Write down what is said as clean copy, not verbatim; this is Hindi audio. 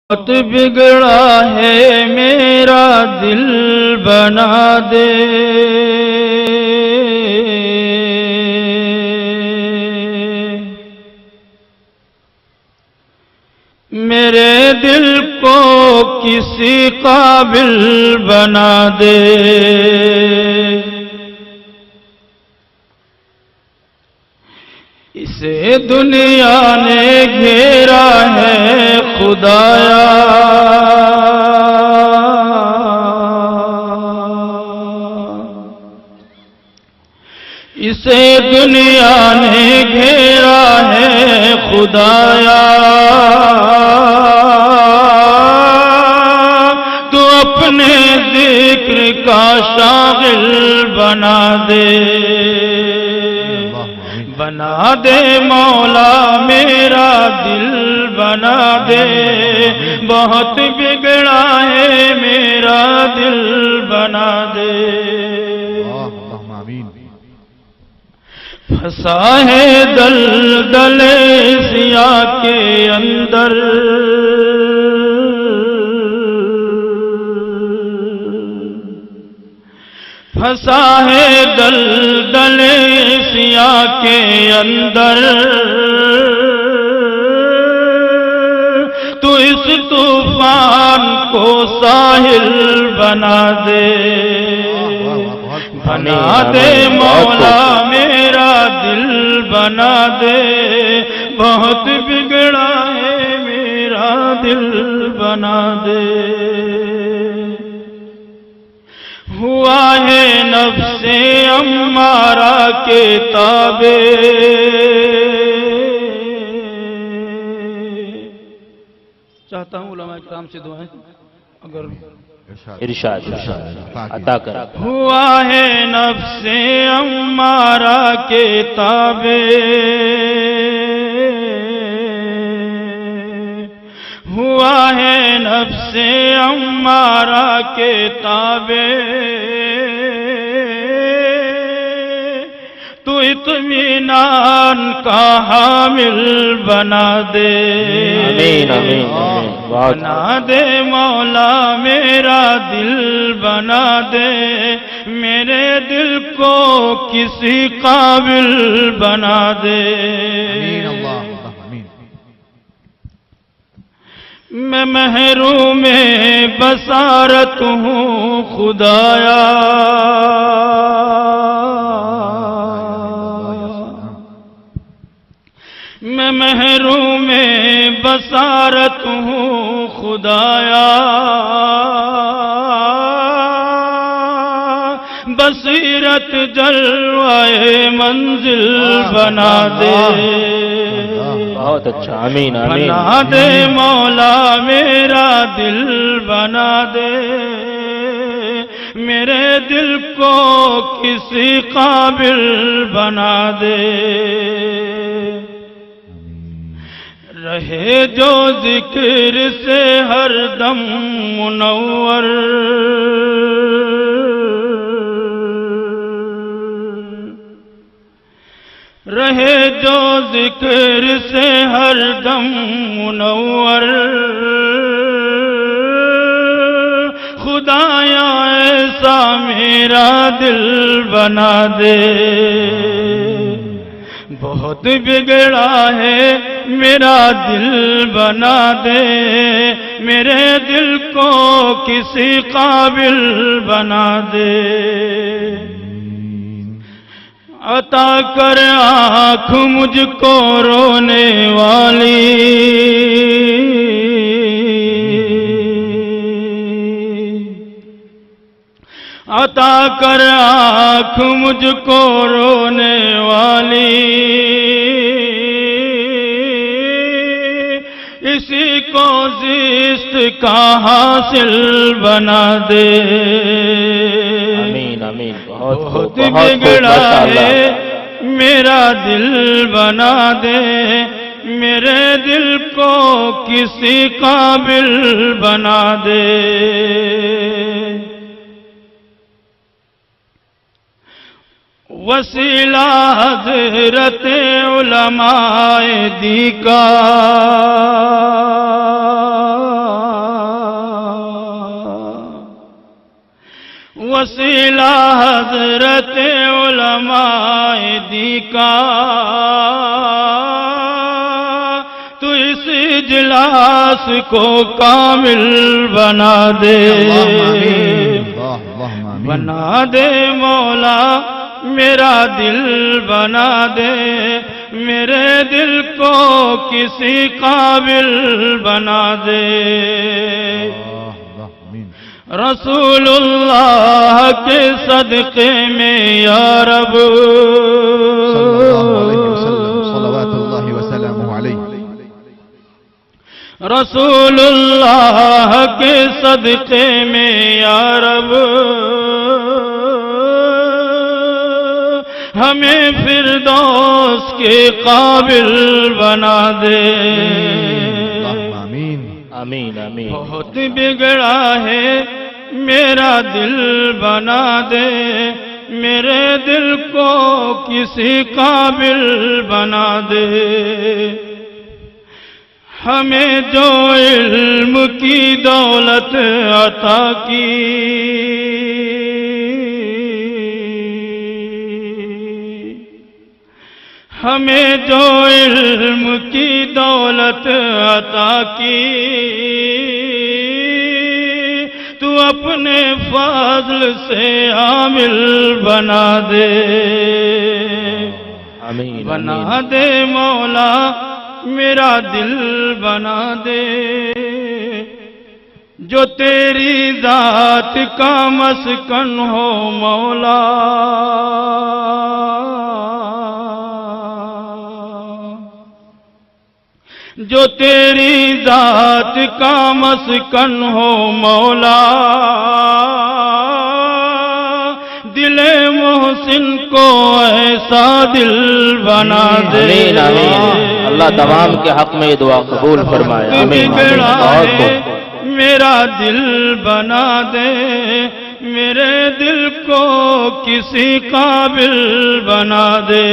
बहुत बिगड़ा है मेरा दिल बना दे। मेरे दिल को किसी काबिल बना दे। इसे दुनिया ने घेरा है खुदाया, इसे दुनिया ने घेरा है खुदाया। तू अपने जिक्र का शागिल बना दे। बना दे मौला मेरा दिल बना दे। बहुत बिगड़ा है मेरा दिल बना दे। फंसा है दलदले सिया के अंदर, फंसा है दलदले सिया के अंदर। तू इस तूफान को साहिल बना दे। बना दे मौला मेरा दिल बना दे। बहुत बिगड़ा है मेरा दिल बना दे। हुआ है नफ्से अम्मारा के ताबे, चाहता हूँ उलमा इकराम से दुआएं अगर इरशाद अता कर। हुआ है नफ्से अम्मारा के ताबे, हुआ है नफ्से अम्मारा के ताबे। तू इत्मीनान का हामिल बना दे। आमीन आमीन। बना दे मौला मेरा दिल बना दे। मेरे दिल को किसी काबिल बना दे। मैं महरूम बसारत हूँ खुदाया, मैं महरूम बसारत हूँ खुदाया। बसीरत जलवाए मंजिल बना दे। बहुत अच्छा आमीन आमीन। बना दे मौला मेरा दिल बना दे। मेरे दिल को किसी काबिल बना दे। रहे जो जिक्र से हर दम मुनव्वर, रहे जो जिक्र से हर दम मुनव्वर। खुदाया ऐसा मेरा दिल बना दे। बहुत बिगड़ा है मेरा दिल बना दे। मेरे दिल को किसी काबिल बना दे। अता कर आँख मुझको रोने वाली, अता कर आँख मुझको रोने वाली। इसी को जिस्त का हासिल बना दे। आमीन आमीन। बहुत बिगड़ा है मेरा दिल बना दे। मेरे दिल को किसी काबिल बना दे। वसीला हज़रत उलमाए दी का, वसीला हजरत उलमाए दी का, तू इस इजलास को कामिल बना दे, बना दे मौला मेरा दिल बना दे, मेरे दिल को किसी काबिल बना दे। रसूलुल्लाह के सदक़े में या रब, सल्लल्लाहु वसल्लम अलैहि, रसूलुल्लाह के सदक़े में या रब, हमें फिरदौस के काबिल बना दे। आमीन आमीन। बहुत बिगड़ा है मेरा दिल बना दे, मेरे दिल को किसी काबिल बना दे। हमें जो इल्म की दौलत अता की, हमें जो इल्म की दौलत अता की, तू अपने फाज़ल से आमिल बना दे। आमीन बना दे मौला मेरा दिल बना दे, जो तेरी जात का मस्कन हो मौला। जो तेरी जात का मस्कन हो मौला, दिले मोहसिन को ऐसा दिल बना दे। आमीन आमीन। अल्लाह तमाम के हक में ये दुआ कबूल फरमाए। आमीन आमीन। मेरा दिल बना दे, मेरे दिल को किसी काबिल बना दे।